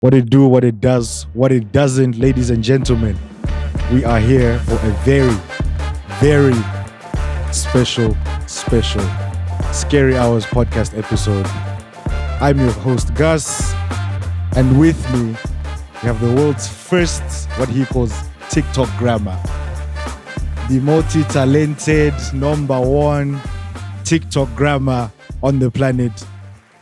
What it do, what it does, what it doesn't, ladies and gentlemen. We are here for a very, very special Scary Hours podcast episode. I'm your host, Guss, and with me, we have the world's first, what he calls TikTok grammar. The multi-talented #1 TikTok grammar on the planet,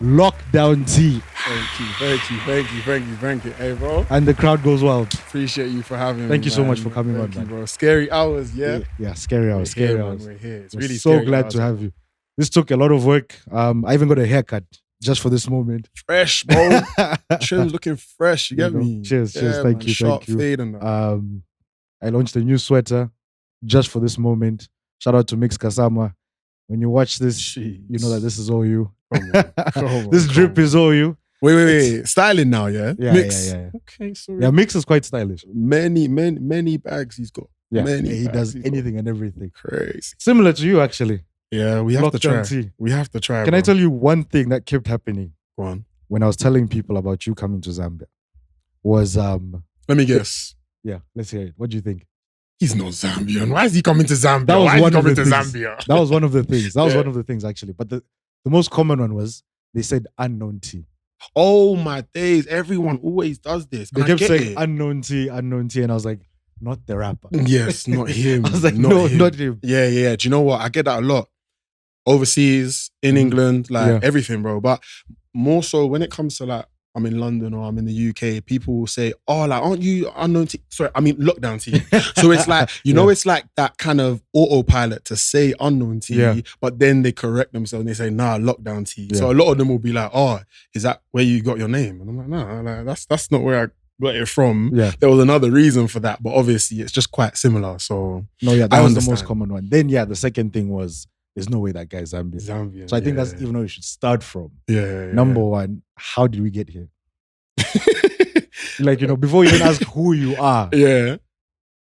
LockdownT. Thank you. Hey, bro. And the crowd goes wild. Appreciate you for having me. Thank you so man. much for coming Thank on, you, man. bro. Scary hours, yeah? Yeah, Scary Hours. We're Scary here, Hours. man. We're here. It's We're really so scary glad hours, to have man. you. This took a lot of work. I even got a haircut just for this moment. Fresh, bro. Trim's looking fresh. You get know? me? Cheers. Yeah, Thank man. you. Sharp Thank you. fade and that. I launched a new sweater just for this moment. Shout out to Mix Kasama. When you watch this, you know that this is all you. Come on, This drip is all you. Wait. Styling now, yeah? Yeah, Mix. yeah. Okay, sorry. Yeah, Mix is quite stylish. Many bags he's got. Yeah, Many he bags does he's got. anything and everything. Crazy. Similar to you, actually. Yeah, we have to try. LockdownT. We have to try. Can I tell you one thing that kept happening Go on. when I was telling people about you coming to Zambia? Was Let me guess. yeah, let's hear it. What do you think? He's not Zambian. Why is he coming to Zambia? That was Why is one he of coming the to things. Zambia? That was one of the things. That was Yeah. one of the things, actually. But the most common one was they said unknown T. Oh my days. Everyone always does this. They And I kept get saying it. unknown T. And I was like, not the rapper. Yes, not him. I was like, not no, him. not him. Yeah. Do you know what? I get that a lot. Overseas, in England, like everything, bro. But more so when it comes to like, I'm in London or I'm in the UK, people will say, oh, like, aren't you unknown T? Sorry, I mean lockdown T. So it's like, you know, it's like that kind of autopilot to say unknown T, but then they correct themselves and they say, nah, lockdown T. So a lot of them will be like, oh, is that where you got your name? And I'm like, no, like, that's not where I got it from. Yeah. There was another reason for that, but obviously it's just quite similar. So No, yeah, that I was the most understand. common one. Then, the second thing was, there's no way that guy's Zambian. Zambian. So I think that's even though you should start from. Yeah. Number one, how did we get here? Like, you know, before you even ask who you are, Yeah.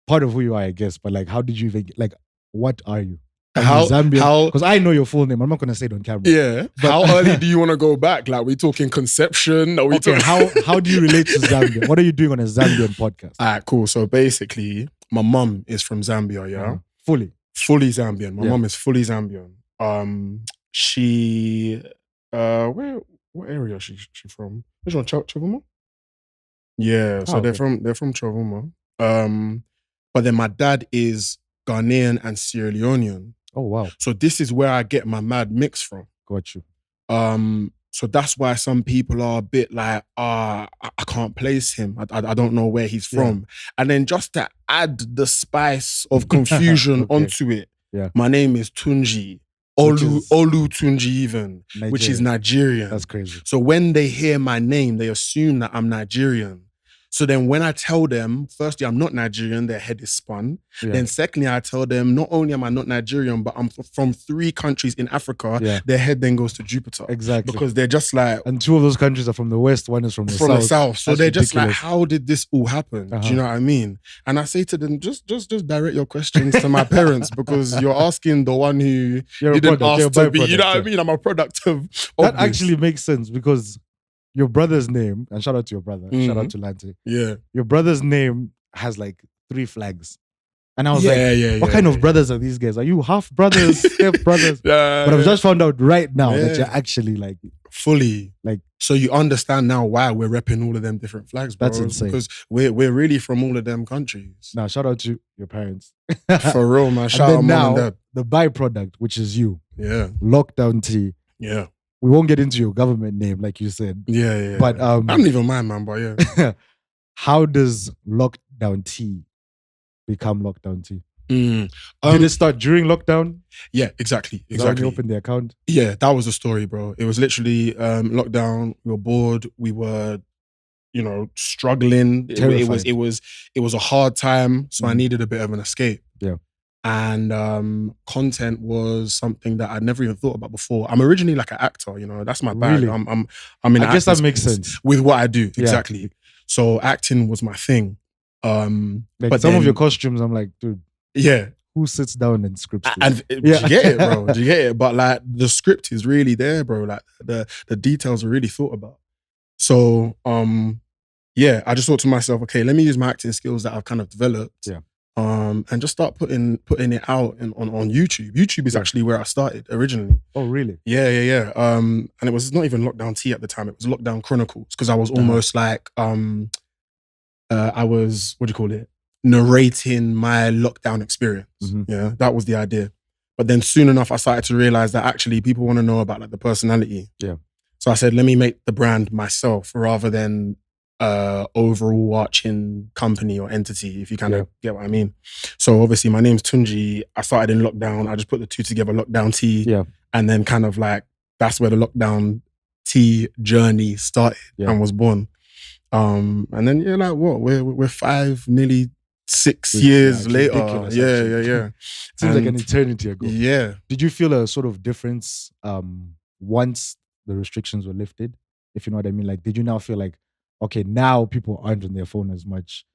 part of who you are, I guess, but like, how did you even get, like, what are you? How- Zambian? Because I know your full name. I'm not going to say it on camera. Yeah. But- How early do you want to go back? Like, we talking conception? Are we Okay, talking... how do you relate to Zambia? What are you doing on a Zambian podcast? All right, cool. So basically, my mum is from Zambia, yeah? Fully. Fully Zambian. My Yeah. mum is fully Zambian. She... what area is she from? Which one? Chavuma? Yeah, so they're from Chavuma. But then my dad is Ghanaian and Sierra Leonean. Oh, wow. So this is where I get my mad mix from. Got you. So that's why some people are a bit like, I can't place him. I don't know where he's from. And then just to add the spice of confusion Okay. onto it, Yeah. my name is Tunji. Which is- Olu Tunji even, which is Nigerian. That's crazy. So when they hear my name, they assume that I'm Nigerian. So then when I tell them, firstly, I'm not Nigerian, their head is spun. Yeah. Then secondly, I tell them, not only am I not Nigerian, but I'm from 3 countries in Africa. Yeah. Their head then goes to Jupiter. Exactly. Because they're just like, And 2 of those countries are from the west, one is from the south. So That's they're just like, ridiculous. how did this all happen? Do Uh-huh. you know what I mean? And I say to them, just direct your questions to my parents because you're asking the one who You're a didn't product, you're ask a to be. You know what I byproduct, mean? I'm a product of That this. actually makes sense because your brother's name, and shout out to your brother, shout out to Lante. Yeah. Your brother's name has like 3 flags. And I was Yeah. what kind of brothers are these guys? Are you half brothers, step brothers? Yeah. But I've just found out right now that Yeah. you're actually like, fully Like- so you understand now why we're repping all of them different flags, bro. That's insane. Because we're really from all of them countries. now shout out to your parents. For real, man. And Shout then out now, mom and dad. the byproduct, which is you, Yeah. LockdownT. Yeah. We won't get into your government name, like you said. Yeah. But I don't even mind, man, but yeah. how does LockdownT become LockdownT? Mm. Did it start during lockdown? Yeah, exactly. Is that when you Exactly. opened the account? Yeah, that was the story, bro. It was literally lockdown. We were bored. We were, struggling. It Terrified. was a hard time. So I Mhm. needed a bit of an escape. Yeah. And content was something that I'd never even thought about before. I'm originally like an actor, that's my bag. Really? I'm in I guess that acting makes space sense. with what I do. Yeah. Exactly. So acting was my thing. Like But some of then- your costumes, I'm like, dude, Yeah. who sits down and scripts this? And do you get it, bro? Do you get it? But like the script is really there, bro. Like the details are really thought about. So yeah, I just thought to myself, okay, let me use my acting skills that I've kind of developed. Yeah. And just start putting it out on YouTube. YouTube is actually where I started originally. Oh, really? Yeah. And it was not even LockdownT at the time. It was Lockdown Chronicles, because I was almost like I was, what do you call it? Narrating my lockdown experience. Yeah, that was the idea. But then soon enough, I started to realize that actually people want to know about like the personality. Yeah. So I said, let me make the brand myself rather than overarching company or entity, if you kind of get what I mean. So obviously my name's Tunji. I started in lockdown. I just put the two together, LockdownT. Yeah. And then kind of like, that's where the LockdownT journey started and was born. And then like what? We're nearly 6 years later. Yeah. Seems like an eternity ago. Yeah. Did you feel a sort of difference once the restrictions were lifted? If you know what I mean? Like, did you now feel like, okay, now people aren't on their phone as much?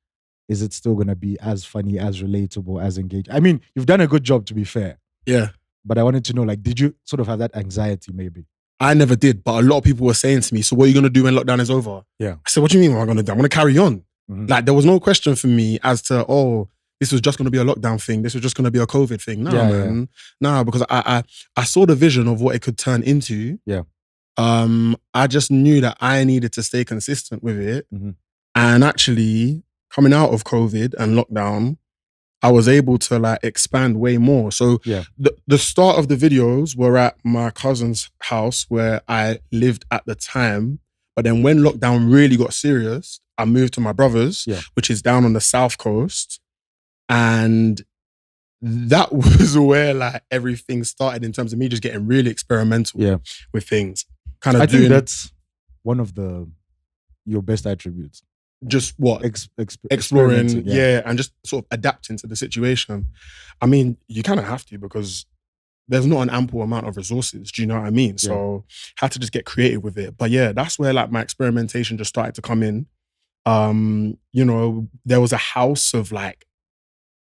Is it still gonna be as funny, as relatable, as engaged? I mean, you've done a good job, to be fair. Yeah. But I wanted to know, like, did you sort of have that anxiety maybe? I never did, but a lot of people were saying to me, so what are you going to do when lockdown is over? Yeah. I said, what do you mean what I'm going to do? I'm going to carry on. Like, there was no question for me as to, this was just going to be a lockdown thing. This was just going to be a COVID thing. No, man. No, because I saw the vision of what it could turn into. Yeah. I just knew that I needed to stay consistent with it. And actually, coming out of COVID and lockdown, I was able to like expand way more. So the start of the videos were at my cousin's house where I lived at the time. But then when lockdown really got serious, I moved to my brother's, which is down on the south coast. And that was where like everything started in terms of me just getting really experimental with things. I think that's one of your best attributes. Just what? Exploring, and just sort of adapting to the situation. I mean, you kind of have to, because there's not an ample amount of resources. Do you know what I mean? So had to just get creative with it. But yeah, that's where like my experimentation just started to come in. You know, there was a house of like,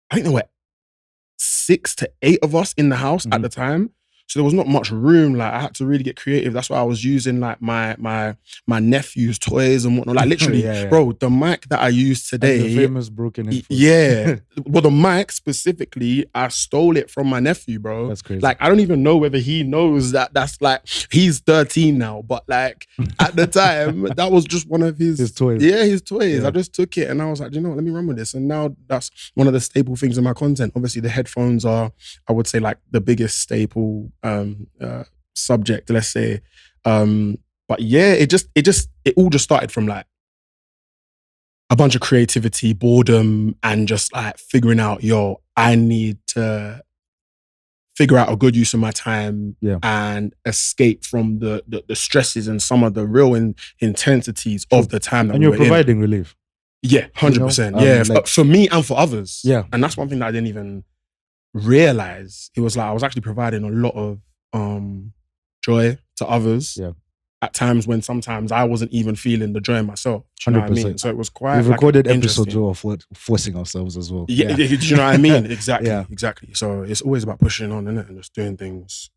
I think there were 6 to 8 of us in the house at the time. So there was not much room. Like I had to really get creative. That's why I was using like my nephew's toys and whatnot. Like literally, bro, the mic that I use today, the famous broken info. Yeah. Well, the mic specifically, I stole it from my nephew, bro. That's crazy. Like I don't even know whether he knows that that's like, he's 13 now, but like at the time, that was just one of his toys. Yeah, his toys. I just took it and I was like, you know what, let me run with this. And now that's one of the staple things in my content. Obviously the headphones are, I would say, like the biggest staple subject, let's say. But yeah, it all just started from like a bunch of creativity, boredom, and just like figuring out, I need to figure out a good use of my time and escape from the stresses and some of the real intensities of the time that and we you're were providing relief. Yeah, 100%. Yeah, like, for me and for others. Yeah. And that's one thing that I didn't even realize. It was like I was actually providing a lot of joy to others at times when sometimes I wasn't even feeling the joy myself. Do you know what I mean? So it was quite We've recorded episodes of forcing ourselves as well. Yeah. Do you know what I mean? Exactly. So it's always about pushing on, innit? And just doing things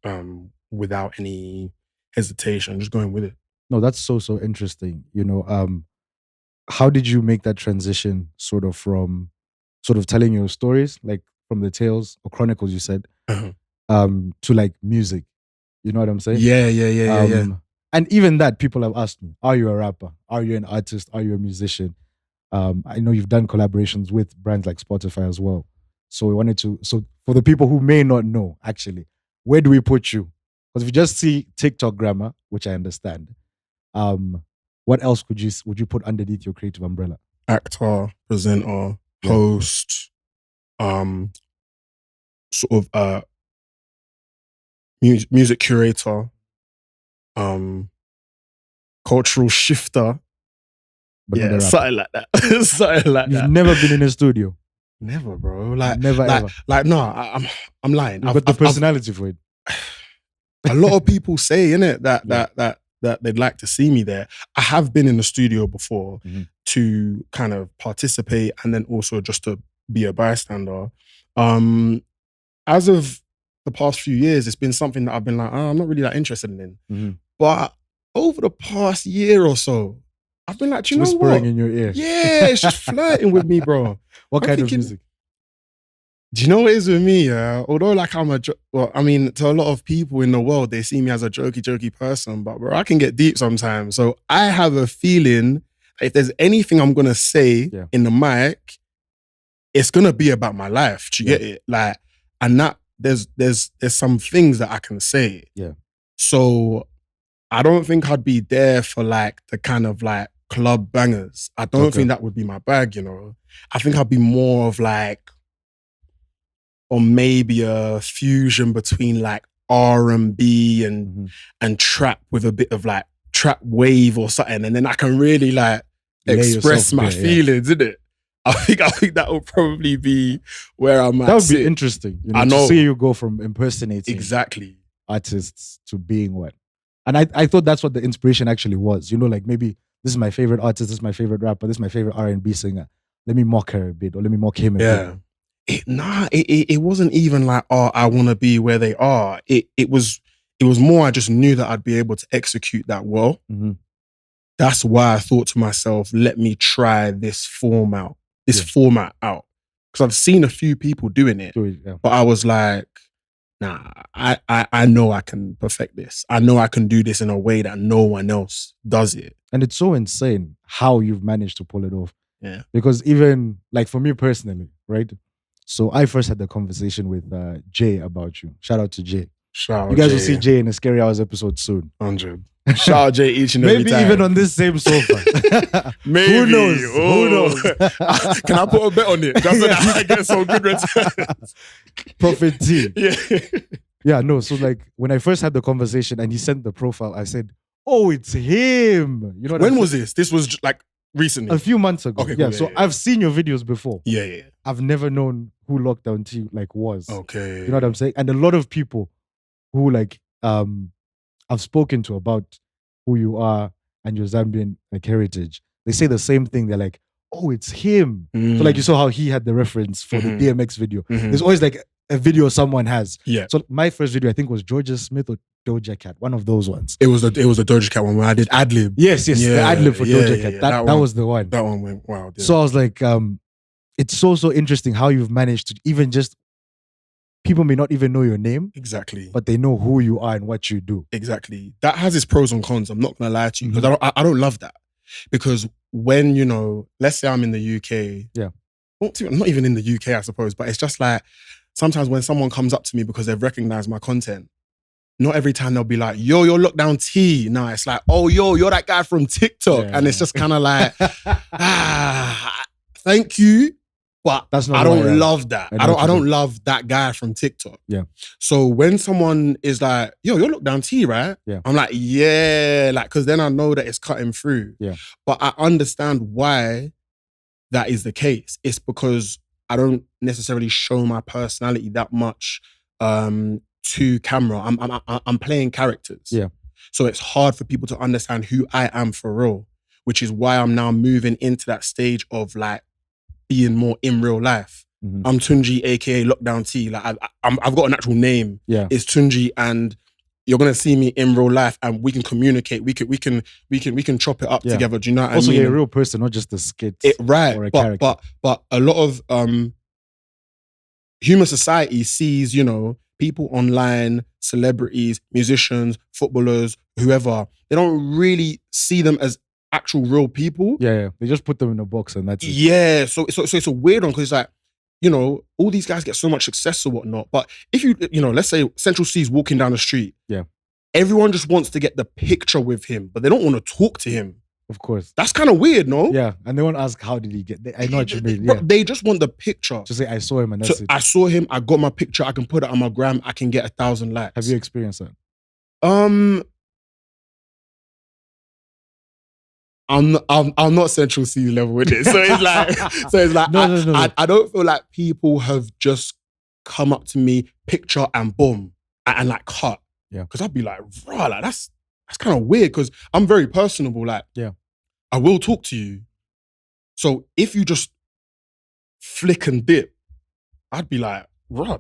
without any hesitation, just going with it. No, that's so interesting. You know, how did you make that transition sort of from sort of telling your stories, like from the tales or chronicles you said, to like music? You know what I'm saying? Yeah. And even that, people have asked me, are you a rapper? Are you an artist? Are you a musician? I know you've done collaborations with brands like Spotify as well. So we wanted to, so for the people who may not know, actually, where do we put you? Because if you just see TikTok grammar, which I understand, what else would you put underneath your creative umbrella? Actor, presenter, host, sort of music curator, cultural shifter. But something like that. Something like that. You've never been in a studio? Never, bro. Like never ever. Like no, I'm lying. You've got the personality for it. A lot of people say, innit, that they'd like to see me there. I have been in the studio before to kind of participate and then also just to be a bystander. As of the past few years, it's been something that I've been like, I'm not really that interested in. But over the past year or so, I've been like, do you know whispering what? in your ear. Yeah, it's just flirting with me, bro. What I'm kind thinking, of music? do you know what it is with me? Yeah, although like to a lot of people in the world, they see me as a jokey person, but bro, I can get deep sometimes. So I have a feeling if there's anything I'm gonna say in the mic, it's gonna be about my life. Do you get it? Like, and that there's some things that I can say. Yeah. So I don't think I'd be there for like the kind of like club bangers. I don't think that would be my bag, you know. I think I'd be more of like, or maybe a fusion between like R&B and trap with a bit of like trap wave or something, and then I can really like express my feelings, innit? I think that would probably be where I'm at. That would be interesting, you know, I know. to see you go from impersonating artists to being what. And I thought that's what the inspiration actually was. You know, like maybe this is my favorite artist, this is my favorite rapper, this is my favorite R&B singer. Let me mock her a bit, or let me mock him a bit. It wasn't even like, oh, I want to be where they are. It was more, I just knew that I'd be able to execute that well. Mm-hmm. That's why I thought to myself, let me try this format out. Because I've seen a few people doing it, but I was like, nah, I know I can perfect this. I know I can do this in a way that no one else does it. And it's so insane how you've managed to pull it off. Yeah. Because even like for me personally, right? So I first had the conversation with Jay about you. Shout out to Jay. You guys will see Jay in a Scary Hours episode soon. 100. Shout out Jay each and every time. Maybe even on this same sofa. Maybe. Who knows? Oh. Who knows? Can I put a bet on it? Just so that I get some good returns. Prophet T. Yeah. Yeah, no. So like when I first had the conversation and he sent the profile, I said, oh, it's him. You know what when was this? This was like recently? A few months ago. Okay, yeah, cool, so I've seen your videos before. Yeah. I've never known who LockdownT like was. Okay. You know what I'm saying? And a lot of people who like I've spoken to about who you are and your Zambian like heritage, they say the same thing. They're like, oh, it's him. So like you saw how he had the reference for the DMX video. There's always like a video someone has. Yeah. So my first video, I think, was Georgia Smith or Doja Cat, one of those ones. It was the Doja Cat one where I did ad-lib. Yes, the ad-lib for Doja Cat. That was the one. That one went wild. Yeah. So I was like, it's so interesting how you've managed to even just, people may not even know your name. Exactly. But they know who you are and what you do. Exactly. That has its pros and cons. I'm not going to lie to you because I don't love that. Because when, you know, let's say I'm in the UK. Yeah. Well, I'm not even in the UK, I suppose, but it's just like, sometimes when someone comes up to me because they've recognized my content, not every time they'll be like, yo, you're LockdownT. No, it's like, oh, yo, you're that guy from TikTok. Yeah. And it's just kind of like, thank you. But I don't love that. I don't love that guy from TikTok. Yeah. So when someone is like, yo, you're LockdownT, right? Yeah. I'm like, yeah, like, because then I know that it's cutting through. Yeah. But I understand why that is the case. It's because I don't necessarily show my personality that much to camera. I'm playing characters. Yeah. So it's hard for people to understand who I am for real, which is why I'm now moving into that stage of like being more in real life. I'm Tunji, aka LockdownT. Like I've got an actual name. Yeah. It's Tunji, and you're gonna see me in real life, and we can communicate. We can chop it up together. Do you know what I mean? Also, you're a real person, not just a skit. Right. Or a character. But a lot of human society sees, you know, people online, celebrities, musicians, footballers, whoever. They don't really see them as actual real people. Yeah. They just put them in a box and that's it. Yeah. So it's a weird one because it's like, you know, all these guys get so much success or whatnot. But if you know, let's say Central C's walking down the street. Yeah. Everyone just wants to get the picture with him, but they don't want to talk to him. Of course. That's kind of weird, no? Yeah. And they won't ask, how did he get there? I know what you mean. Yeah. They just want the picture. Just say, I saw him and that's it. I saw him, I got my picture, I can put it on my gram, I can get 1,000 likes. Have you experienced that? I'm not Central C level with it. So it's like, no. I don't feel like people have just come up to me, picture and boom, and like cut. Yeah. Because I'd be like, rah, like that's kind of weird because I'm very personable. Like, yeah, I will talk to you. So if you just flick and dip, I'd be like, rah,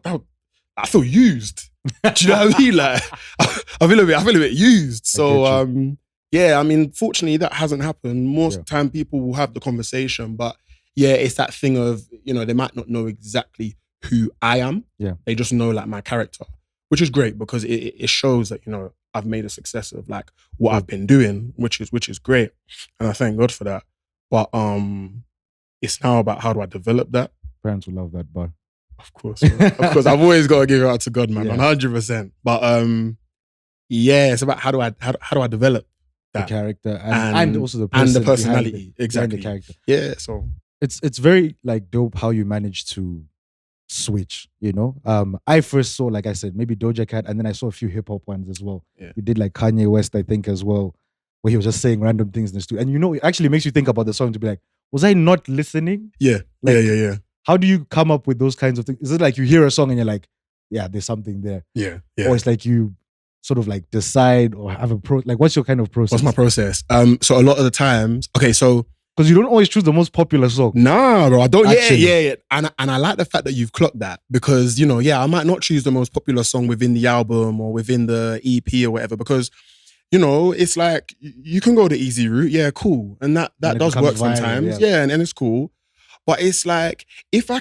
I feel used. Do you know what I mean? Like, I feel a bit used. So Yeah, I mean, fortunately, that hasn't happened. Most Yeah. time people will have the conversation, but yeah, it's that thing of, they might not know exactly who I am. Yeah. They just know like my character, which is great because it shows that, I've made a success of like what I've been doing, which is great. And I thank God for that. But it's now about how do I develop that? Parents will love that, but Of course. Of course. I've always got to give it out to God, man, Yeah. 100%. But yeah, it's about how do I develop the that character and also the person and the behind personality. behind the Exactly. character. Yeah. So It's very like dope how you manage to switch, I first saw, like I said, maybe Doja Cat, and then I saw a few hip hop ones as well. Yeah. You did like Kanye West, I think, as well, where he was just saying random things in the studio. And it actually makes you think about the song to be like, was I not listening? yeah. Like- yeah. How do you come up with those kinds of things? Is it like you hear a song and you're like, yeah, there's something there? Yeah. Or it's like you sort of like decide or have a like what's your kind of process? What's my process? So a lot of the times, okay, so Because you don't always choose the most popular song. nah, bro, I don't. Actually. Yeah. And I like the fact that you've clocked that because I might not choose the most popular song within the album or within the EP or whatever because it's like you can go the easy route. Yeah, cool, and that it does becomes work viral, sometimes. yeah. Yeah, and it's cool, but it's like if I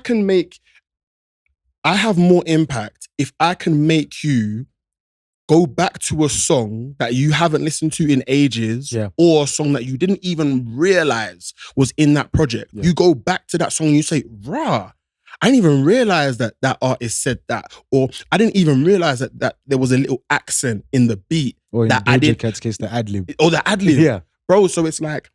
have more impact if I can make you go back to a song that you haven't listened to in ages, Yeah. or a song that you didn't even realize was in that project. Yeah. You go back to that song and you say, rah, I didn't even realize that artist said that, or I didn't even realize that there was a little accent in the beat, Or in that I Doja did- Cat's case, the ad lib. or the ad lib. Yeah. Bro, so it's like,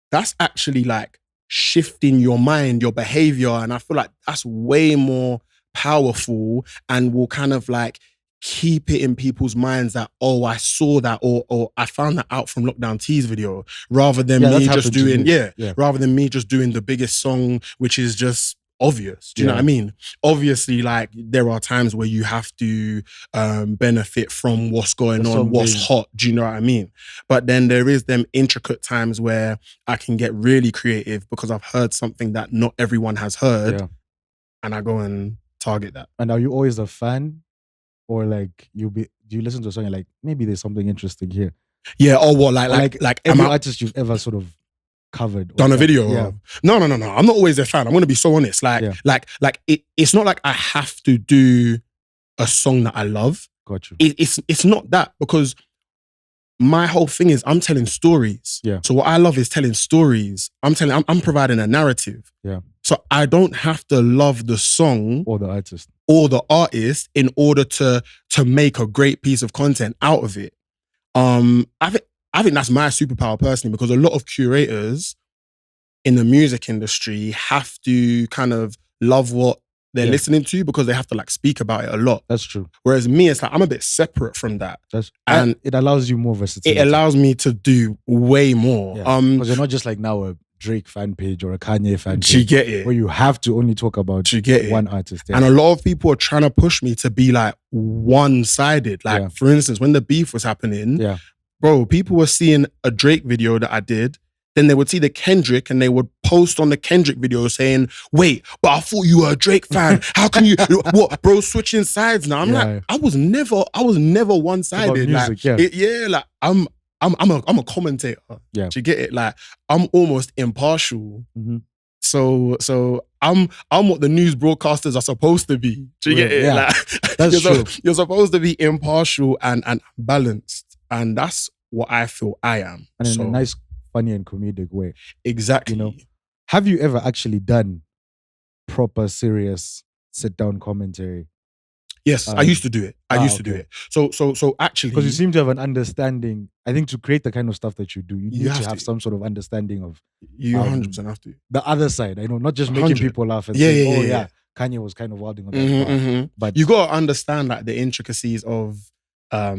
that's actually like shifting your mind, your behavior. And I feel like that's way more powerful and will kind of like keep it in people's minds that, oh, I saw that or I found that out from LockdownT's video rather than Yeah, me that's just happened to doing, me. yeah, rather than me just doing the biggest song, which is just obvious. Do you know what I mean? Obviously, like there are times where you have to benefit from what's going The on, song what's being- hot. Do you know what I mean? But then there is them intricate times where I can get really creative because I've heard something that not everyone has heard, Yeah. and I go and target that. And are you always a fan? Or like do you listen to a song and like maybe there's something interesting here? Yeah. Or what? Or Like every am I artist you've ever sort of covered. or done a like- video? Yeah. No. I'm not always a fan. I'm gonna be so honest. Yeah. It's not like I have to do a song that I love. Got you. It's not that because my whole thing is I'm telling stories. Yeah. So what I love is telling stories. I'm providing a narrative. Yeah. So I don't have to love the song Or the artist. or the artist in order to make a great piece of content out of it. I think that's my superpower personally because a lot of curators in the music industry have to kind of love what they're Yeah. listening to because they have to like speak about it a lot. That's true. Whereas me, it's like I'm a bit separate from that. And And it allows you more versatility. it allows me to do way more. Yeah. Because you're not just like now a Drake fan page or a Kanye fan Do you page get it? where you have to only talk about Do you get it? one artist. Yeah. And a lot of people are trying to push me to be like one-sided. Like, Yeah. for instance, when the beef was happening, Yeah. bro, people were seeing a Drake video that I did. Then they would see the Kendrick and they would post on the Kendrick video saying, wait, but I thought you were a Drake fan. How can you, what, bro, switching sides now? I'm Yeah. like, I was never one-sided. About music, yeah. Like, I'm a commentator. Yeah. Do you get it? Like, I'm almost impartial. Mhm. So I'm what the news broadcasters are supposed to be. Do you get it? Yeah. Like, That's true. You're supposed to be impartial and balanced, and that's what I feel I am. And in So, a nice, funny and comedic way. exactly. you know, Have you ever actually done proper, serious sit-down commentary? Yes, I used to do it. I used to do okay. it. So actually, Because you seem to have an understanding. I think to create the kind of stuff that you do, you need have to have to. some sort of understanding of you um, 100% have to. the other side. I know, not just making 100. people laugh and Yeah, saying, yeah, oh yeah, yeah, yeah. Kanye was kind of wilding on that part. But You got to understand like the intricacies of, I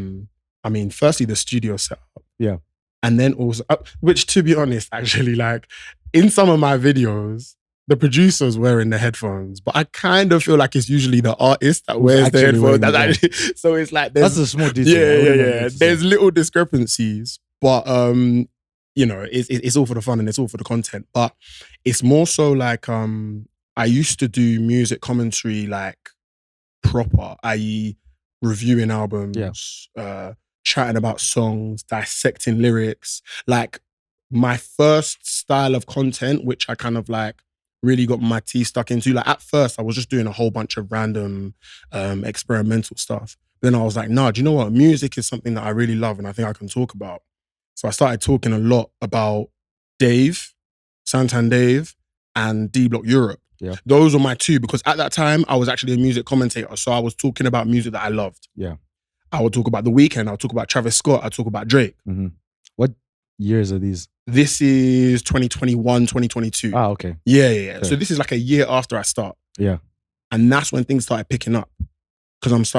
mean, firstly the studio setup. Yeah. And then also, which to be honest, actually, like in some of my videos, the producer's wearing the headphones, but I kind of feel like it's usually the artist that wears the actually headphones. wearing That's it, actually, so it's like there's that's a small detail. I yeah. wouldn't have to say. There's little discrepancies, but it's all for the fun and it's all for the content. But it's more so like I used to do music commentary like proper, i.e., reviewing albums, chatting about songs, dissecting lyrics. Like my first style of content, which I kind of like really got my teeth stuck into. Like at first I was just doing a whole bunch of random experimental stuff. Then I was like, nah, do you know what? Music is something that I really love and I think I can talk about. So I started talking a lot about Dave, Santan Dave, and D Block Europe. Yeah. Those were my two, because at that time I was actually a music commentator. So I was talking about music that I loved. Yeah. I would talk about The Weeknd, I'll talk about Travis Scott, I'll talk about Drake. Mm-hmm. What years are these? This is 2021, 2022. Ah, okay. Yeah. Okay. So this is like a year after I start. Yeah. And that's when things started picking up. Because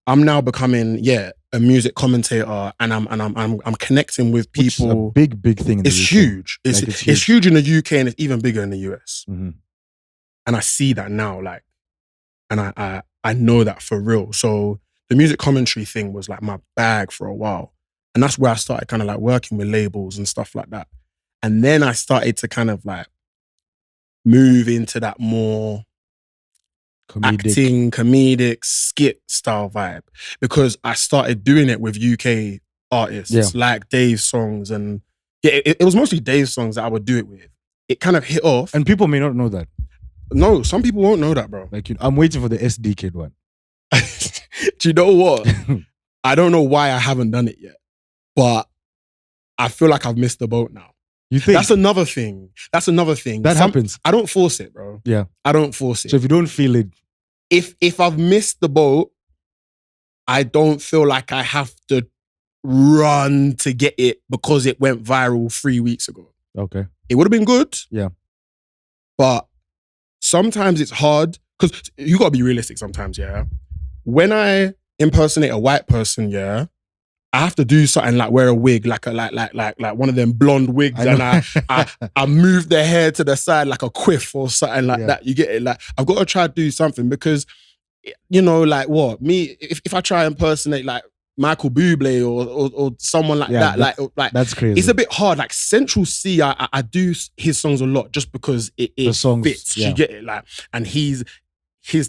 I'm now becoming a music commentator, and I'm connecting with people. Which is a big thing in the it's UK. huge. It's Like, it's huge in the UK, and it's even bigger in the US. Mm-hmm. And I see that now, like, and I know that for real. So the music commentary thing was like my bag for a while. And that's where I started kind of like working with labels and stuff like that. And then I started to kind of like move into that more acting, comedic, skit style vibe, because I started doing it with UK artists like Dave's songs. And it was mostly Dave's songs that I would do it with. It kind of hit off. And people may not know that. No, some people won't know that, bro. Like, I'm waiting for the SD Kid one. Do you know what? I don't know why I haven't done it yet, but I feel like I've missed the boat now. You think? That's another thing. That happens. I don't force it, bro. Yeah. I don't force it. So if you don't feel it. If I've missed the boat, I don't feel like I have to run to get it because it went viral 3 weeks ago. Okay. It would have been good. Yeah. But sometimes it's hard, because you gotta be realistic sometimes, yeah. When I impersonate a white person, yeah, I have to do something like wear a wig, like one of them blonde wigs, and I move the hair to the side like a quiff or something like that. You get it? Like I've got to try to do something, because, you know, like what me if I try and impersonate like Michael Bublé or someone like that, like that's crazy. It's a bit hard. Like Central C, I do his songs a lot just because it songs, fits. You get it? Like, and his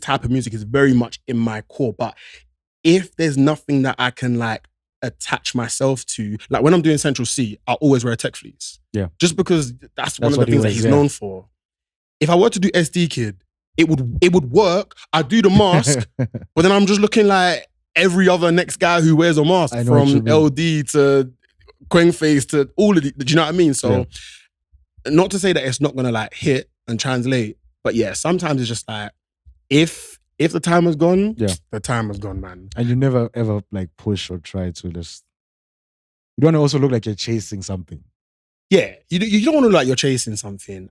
type of music is very much in my core. But if there's nothing that I can like attach myself to, like when I'm doing Central C, I always wear a tech fleece. Yeah. Just because that's one of the things that he's known for. If I were to do SD Kid, it would work. I'd do the mask, but then I'm just looking like every other next guy who wears a mask, from LD to Quengface to all of the, do you know what I mean? So not to say that it's not gonna like hit and translate, but yeah, sometimes it's just like, if the time has gone, the time has gone, man. And you never ever like push or try to just, you don't also look like you're chasing something. Yeah, you don't want to look like you're chasing something.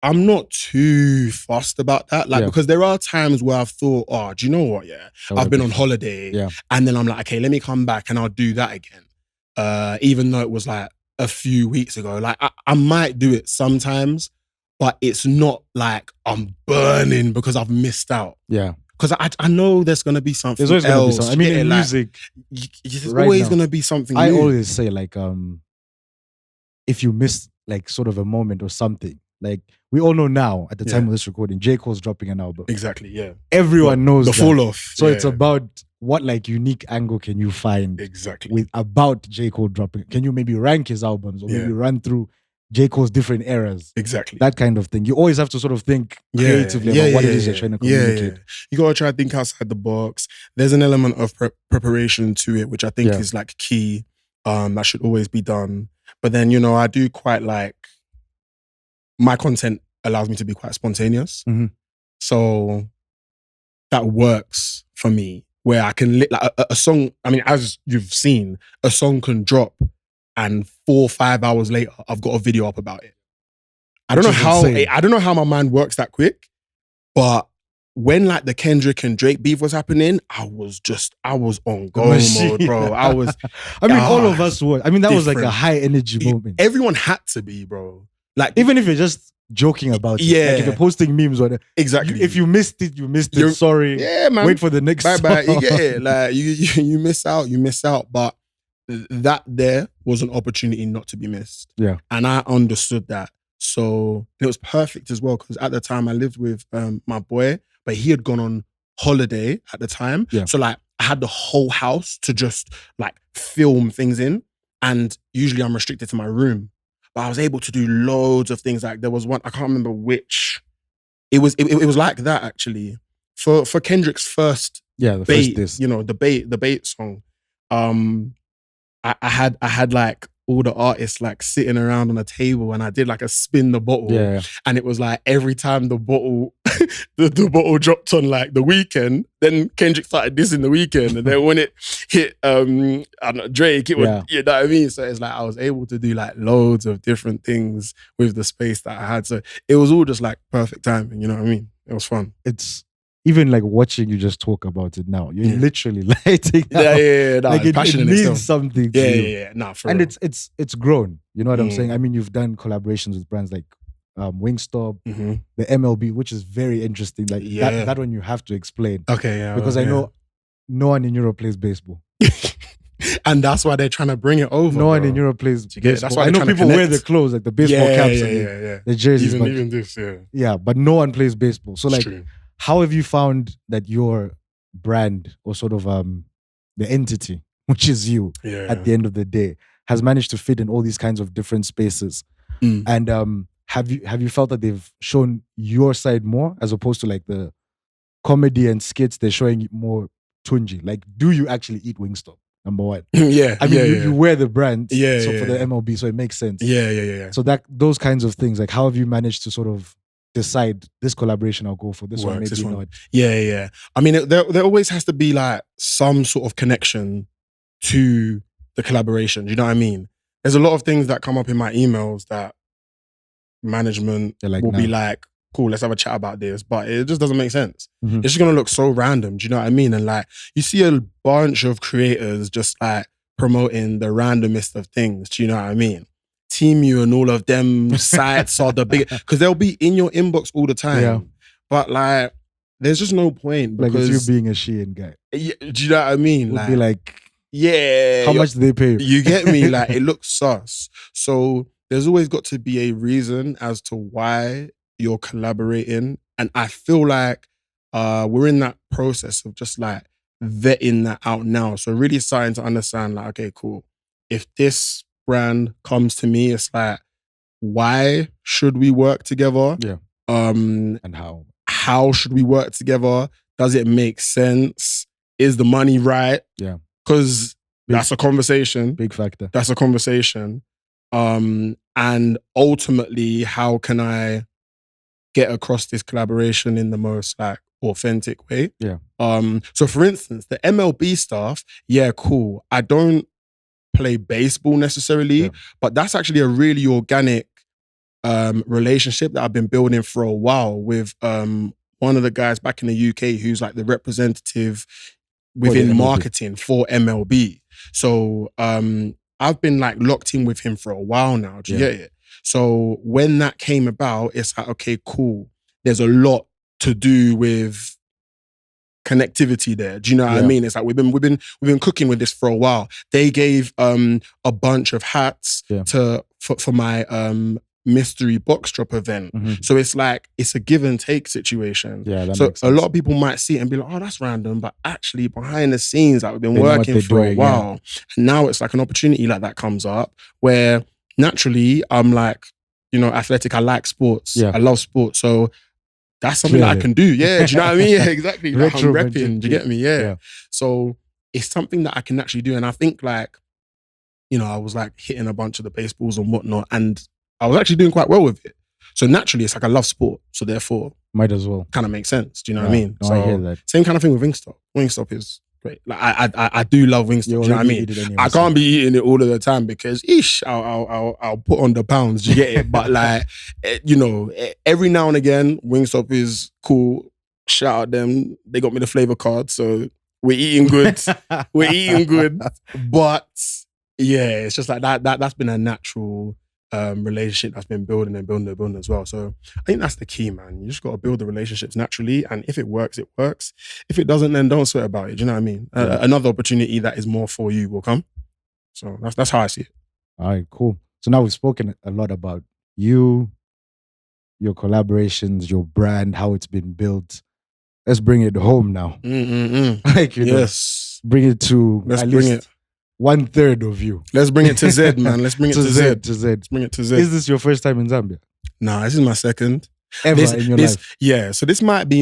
I'm not too fussed about that, like, because there are times where I've thought, oh, do you know what? Yeah, I've been on holiday, and then I'm like, okay, let me come back and I'll do that again. Even though it was like a few weeks ago, like I might do it sometimes, but it's not like I'm burning because I've missed out. Yeah. Because I know there's going to be something else. There's always going to be something. I mean, in music, there's always going to be something new. I always say, like, if you miss like sort of a moment or something, like we all know now at the time of this recording, J. Cole's dropping an album. Exactly, yeah. Everyone knows the fall off. So it's about what like unique angle can you find with about J. Cole dropping. Can you maybe rank his albums or maybe run through J. Cole's different eras? Exactly. That kind of thing. You always have to sort of think creatively about what it is you're trying to communicate. You got to try to think outside the box. There's an element of preparation to it, which I think is like key. That should always be done. But then, you know, I do quite like, my content allows me to be quite spontaneous. Mm-hmm. So that works for me, where I can, like a song, I mean, as you've seen, a song can drop and 4 or 5 hours later, I've got a video up about it. I don't know how my mind works that quick, but when like the Kendrick and Drake beef was happening, I was on go mode, bro. I was. I mean, all of us were. I mean, that was like a high energy moment. Everyone had to be, bro. Like, even if you're just joking about it. Like if you're posting memes on it. Exactly. If you missed it, you missed it. Sorry. Yeah, man. Wait for the next song. Bye. You get it. Like you miss out. But that there was an opportunity not to be missed. Yeah. And I understood that. So it was perfect as well, because at the time I lived with my boy, but he had gone on holiday at the time. Yeah. So like I had the whole house to just like film things in. And usually I'm restricted to my room. But I was able to do loads of things. Like there was one, I can't remember which. It was like that actually. For Kendrick's first bait, first the bait song. I had like all the artists like sitting around on a table, and I did like a spin the bottle. And it was like every time the bottle the bottle dropped on like The Weeknd, then Kendrick started dissing The Weeknd, and then when it hit I don't know, Drake, it would, you know what I mean? So it's like I was able to do like loads of different things with the space that I had. So it was all just like perfect timing, you know what I mean? It was fun. It's even like watching you just talk about it now. You're literally lighting up. No, like it means itself. something to you. No, for and real. it's grown. You know what I'm saying? I mean, you've done collaborations with brands like Wingstop, the MLB, which is very interesting. Like that one you have to explain. Okay, because I know no one in Europe plays baseball. And that's why they're trying to bring it over. No one in Europe plays baseball. That's why I know people wear the clothes, like the baseball caps and the jerseys. Even this, Yeah, but no one plays baseball. So like, how have you found that your brand, or sort of the entity, which is you, at the end of the day, has managed to fit in all these kinds of different spaces? And have you felt that they've shown your side more, as opposed to like the comedy and skits they're showing more Tunji? Like, do you actually eat Wingstop? Number one. I mean, you wear the brand, so for the MLB, so it makes sense. So that those kinds of things, like how have you managed to sort of decide this collaboration I'll go for, this one maybe not? I mean, there always has to be like some sort of connection to the collaboration. You know what I mean? There's a lot of things that come up in my emails that management will be like, cool, let's have a chat about this, but it just doesn't make sense. It's just gonna look so random. Do you know what I mean? And like, you see a bunch of creators just like promoting the randomest of things. Do you know what I mean? Team You and all of them sites are the big, because they'll be in your inbox all the time. But like, there's just no point, because like it's you being a Shein guy. Do you know what I mean? Would be like, yeah, how much do they pay you? You get me? Like, it looks sus. So there's always got to be a reason as to why you're collaborating. And I feel like we're in that process of just like vetting that out now. So really starting to understand like, okay, cool. If this brand comes to me, it's like, why should we work together? And how should we work together? Does it make sense? Is the money right? Because that's a conversation. Big factor. That's a conversation. And ultimately, how can I get across this collaboration in the most like authentic way? So for instance, the MLB stuff, cool. I don't play baseball necessarily, but that's actually a really organic relationship that I've been building for a while with one of the guys back in the UK who's like the representative within marketing for MLB. So I've been like locked in with him for a while now. Do you get it? So when that came about, it's like, okay, cool. There's a lot to do with connectivity there. Do you know what I mean? It's like we've been cooking with this for a while. They gave a bunch of hats for my mystery box drop event. So it's like, it's a give and take situation. So a lot of people might see it and be like, oh, that's random. But actually behind the scenes, like, we've been working for a while. And now it's like an opportunity like that comes up where naturally I'm like, you know, athletic. I like sports. I love sports. So that's something that I can do. Do you know what I mean? Exactly. Like, I'm repping. Do you get me? So it's something that I can actually do. And I think like, you know, I was like hitting a bunch of the baseballs and whatnot, and I was actually doing quite well with it. So naturally, it's like I love sport. So therefore, might as well. Kind of makes sense. Do you know what I mean? No, so I hear that. Same kind of thing with Wingstop. Wingstop is great. Like I do love Wingstop. Do you know what I mean? I can't be eating it all of the time because I'll put on the pounds. Do you get it? But like, you know, every now and again, Wingstop is cool. Shout out them. They got me the flavor card, so we're eating good. We're eating good. But yeah, it's just like that's been a natural relationship that's been building as well. So I think that's the key, man. You just got to build the relationships naturally, and if it works, it works. If it doesn't, then don't sweat about it. Do you know what I mean? Another opportunity that is more for you will come. So that's how I see it. All right, cool. So now we've spoken a lot about you, your collaborations, your brand, how it's been built. Let's bring it home now. Like, you know. bring it to Let's at bring least it. 1/3 of you. Let's bring it to Z, man. Let's bring it to Z. To Z. Let's bring it to Z. Is this your first time in Zambia? Nah, this is my second. Ever in your life? Yeah, so this might be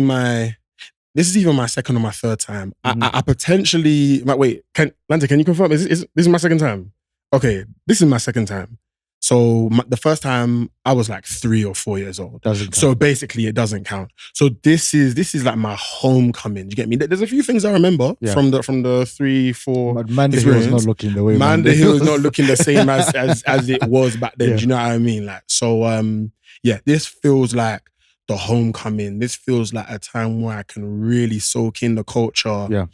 this is even my second or my third time. I potentially, wait, Lanta, can you confirm? This is my second time? Okay, this is my second time. So the first time I was like 3 or 4 years old. Doesn't count. So basically it doesn't count. So this is like my homecoming. Do you get me? There's a few things I remember from the 3, 4. But Manda Hill is not looking the way Manda Hill is not looking the same as it was back then. Do you know what I mean? Like, so yeah, this feels like the homecoming. This feels like a time where I can really soak in the culture. Yeah.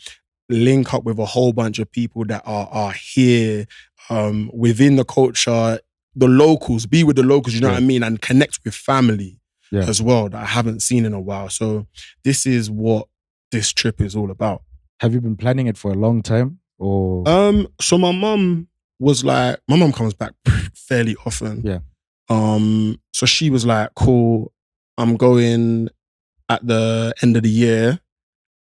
Link up with a whole bunch of people that are here within the culture. The locals, be with the locals, you know what I mean? And connect with family as well that I haven't seen in a while. So this is what this trip is all about. Have you been planning it for a long time? Or so my mum comes back fairly often. Yeah. So she was like, cool, I'm going at the end of the year.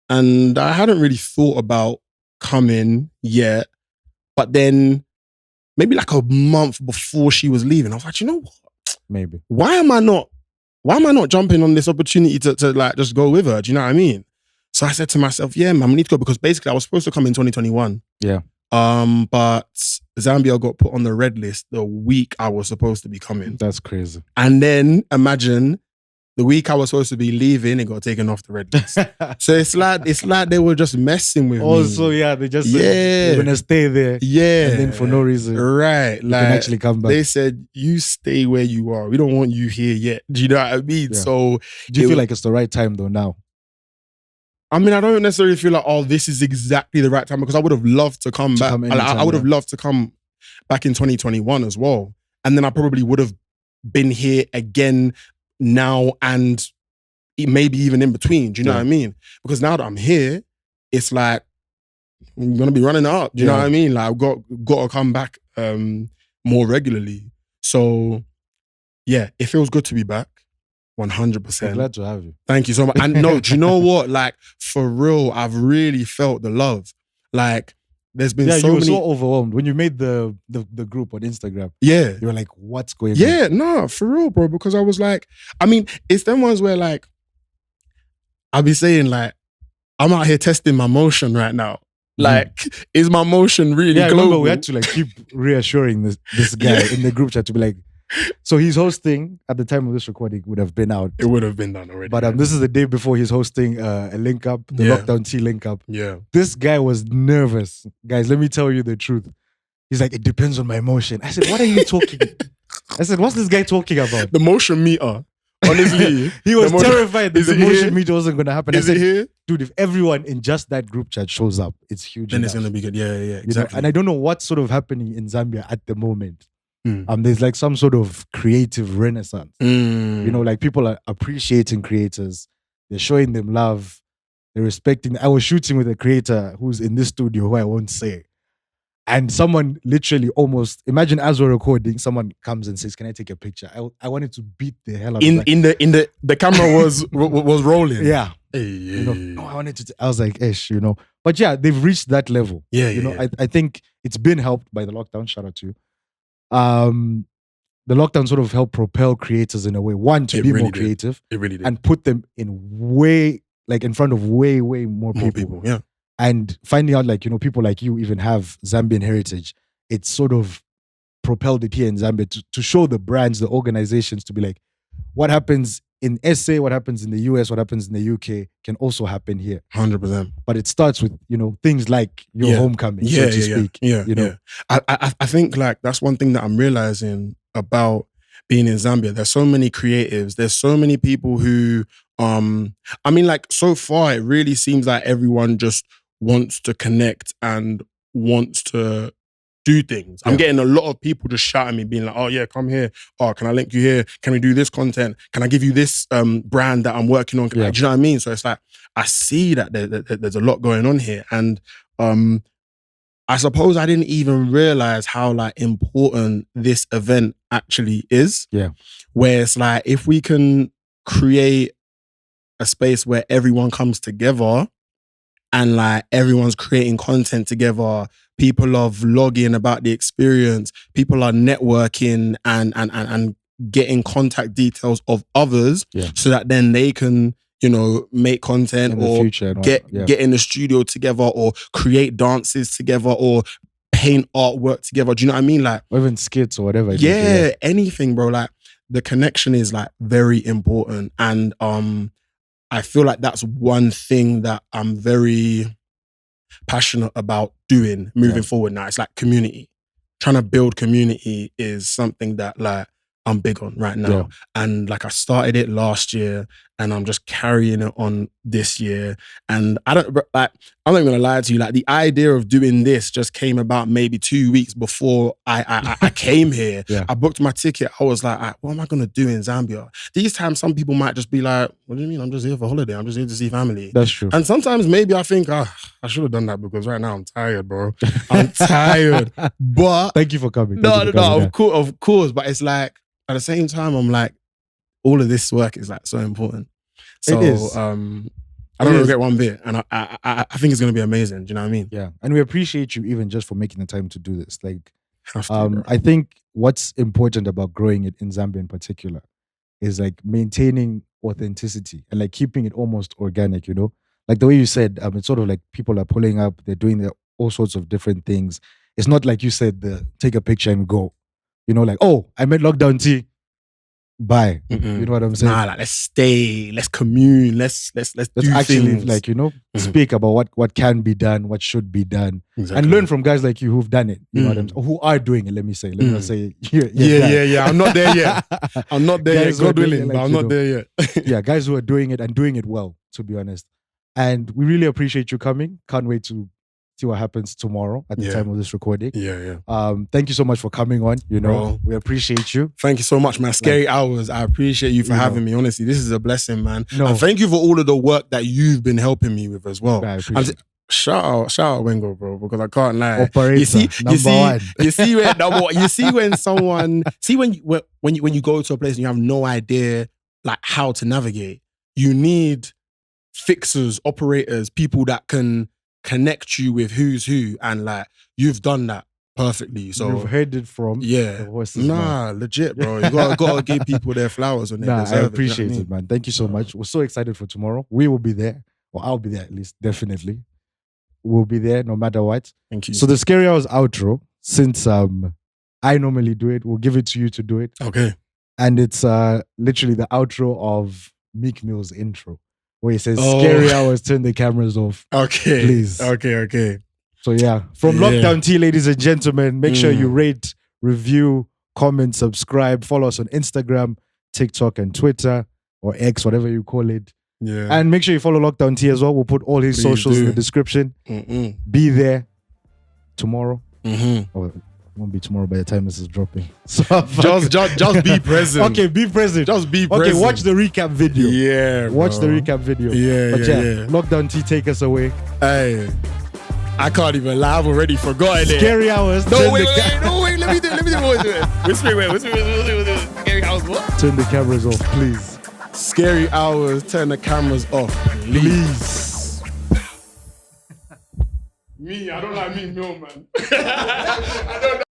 And I hadn't really thought about coming yet. But then maybe like a month before she was leaving, I was like, you know what? Maybe. Why am I not jumping on this opportunity to like just go with her? Do you know what I mean? So I said to myself, yeah, man, we need to go, because basically I was supposed to come in 2021. Yeah. But Zambia got put on the red list the week I was supposed to be coming. That's crazy. And then imagine the week I was supposed to be leaving, it got taken off the red list. So it's like they were just messing with me. Also, yeah, they just said, you're gonna stay there. Yeah. And then for no reason. Right. You can actually come back. They said, you stay where you are. We don't want you here yet. Do you know what I mean? Yeah. So do you feel like it's the right time though now? I mean, I don't necessarily feel like, oh, this is exactly the right time, because I would have loved to come back. I would have loved to come back in 2021 as well. And then I probably would have been here again now and maybe even in between. Do you know what I mean? Because now that I'm here, it's like I'm gonna be running it up. Do you know what I mean? Like I've got to come back more regularly. So yeah, it feels good to be back. 100%. I'm glad to have you. Thank you so much. And no, do you know what? Like for real, I've really felt the love. Like there's been so you were many. so overwhelmed when you made the group on Instagram. Yeah. You were like, what's going on? Yeah, no, for real, bro. Because I was like, I mean, it's them ones where like, I'll be saying like, I'm out here testing my motion right now. Like, is my motion really global? I remember we had to like keep reassuring this guy in the group chat to be like, so he's hosting at the time of this recording would have been out. It would have been done already. But this is the day before he's hosting a link up, the LockdownT link up. Yeah. This guy was nervous. Guys, let me tell you the truth. He's like, it depends on my emotion. I said, what are you talking? I said, what's this guy talking about? The motion meter. Honestly. He was terrified that the motion meter wasn't going to happen. Is it here? Dude, if everyone in just that group chat shows up, it's huge. Then it's going to be good. Yeah, exactly. You know? And I don't know what's sort of happening in Zambia at the moment. There's like some sort of creative renaissance. You know, like people are appreciating creators. They're showing them love. They're respecting. I was shooting with a creator who's in this studio who I won't say. And someone literally almost, imagine as we're recording, someone comes and says, can I take a picture? I wanted to beat the hell out of that. The camera was rolling. Yeah. Hey, you know, I wanted to, I was like, ish, you know. But yeah, they've reached that level. Yeah, you know, I think it's been helped by the lockdown. Shout out to you. The lockdown sort of helped propel creators in a way. One, to be more creative. It really did. And put them in front of way more people. Yeah. And finding out like, you know, people like you even have Zambian heritage. It's sort of propelled it here in Zambia to show the brands, the organizations to be like, what happens in SA, what happens in the US, what happens in the UK can also happen here. 100%. But it starts with, you know, things like your homecoming, so to speak. Yeah, you know? I think like that's one thing that I'm realizing about being in Zambia. There's so many creatives. There's so many people who, I mean, like so far, it really seems like everyone just wants to connect and wants to do things. I'm getting a lot of people just shouting me, being like, oh yeah, come here. Oh, can I link you here? Can we do this content? Can I give you this brand that I'm working on? Do you know what I mean? So it's like, I see that there's a lot going on here. And I suppose I didn't even realize how like important this event actually is. Yeah. Where it's like, if we can create a space where everyone comes together and like everyone's creating content together. People are vlogging about the experience. People are networking and getting contact details of others so that then they can, you know, make content or get in the studio together or create dances together or paint artwork together. Do you know what I mean? Like, or even skits or whatever. Anything, bro. Like, the connection is like very important. And I feel like that's one thing that I'm very passionate about doing moving forward now. It's like community. Trying to build community is something that like I'm big on right now. Yeah. And like I started it last year and I'm just carrying it on this year. And I'm not even gonna lie to you, like the idea of doing this just came about maybe 2 weeks before I came here. Yeah. I booked my ticket. I was like, what am I gonna do in Zambia? These times some people might just be like, what do you mean? I'm just here for holiday. I'm just here to see family. That's true. And sometimes maybe I think, I should have done that because right now I'm tired, bro. I'm tired. But thank you for coming. No, of course. But it's like, at the same time, I'm like, all of this work is like so important. So it is. I don't regret one bit, and I think it's gonna be amazing. Do you know what I mean? Yeah, and we appreciate you even just for making the time to do this. Like, I think what's important about growing it in Zambia in particular is like maintaining authenticity and like keeping it almost organic. You know, like the way you said, it's sort of like people are pulling up, they're doing all sorts of different things. It's not like you said, take a picture and go. You know, like, oh, I met LockdownT. Bye. You know what I'm saying? Nah, like, let's stay, let's commune, let's do actually things. Like, you know, speak about what can be done, what should be done, and learn from guys like you who've done it. You know what I'm saying? Who are doing it? Let me not say. Yeah. I'm not there yet. I'm not there yet. God willing, but I'm not there yet. Yeah, guys who are doing it and doing it well, to be honest. And we really appreciate you coming. Can't wait to see what happens tomorrow at the time of this recording. Thank you so much for coming on. You know, bro, we appreciate you. Thank you so much, man. Scary Hours. I appreciate you for having me. Honestly, this is a blessing, man. And thank you for all of the work that you've been helping me with as well. I appreciate it. Shout out Wengo, bro, because I can't lie. Operator, you see when you go to a place and you have no idea like how to navigate, you need fixers, operators, people that can connect you with who's who, and like you've done that perfectly. So you've heard it from the horse's mouth. Legit, bro. You gotta give people their flowers when they deserve it. I appreciate it, man. Thank you so much. We're so excited for tomorrow. We will be there, or I'll be there at least, definitely. We'll be there no matter what. Thank you. So the Scary Hours outro, since I normally do it, we'll give it to you to do it. Okay. And it's literally the outro of Meek Mill's intro, where he says, Scary Hours, turn the cameras off. Okay. Please. Okay. So yeah, from LockdownT, ladies and gentlemen, make sure you rate, review, comment, subscribe, follow us on Instagram, TikTok, and Twitter, or X, whatever you call it. Yeah. And make sure you follow LockdownT as well. We'll put all his socials in the description. Be there tomorrow. Or it won't be tomorrow by the time this is dropping. So just be present. Okay, be present. Just be present. Okay, watch the recap video. Yeah, bro. Watch the recap video. Yeah. LockdownT, take us away. Hey, I can't even lie. I've already forgotten it. Scary Hours. No, wait. Let me do it. Whisper. Scary Hours what? Turn the cameras off, please. Scary Hours, turn the cameras off, please. Me, I don't like me, no, man. I don't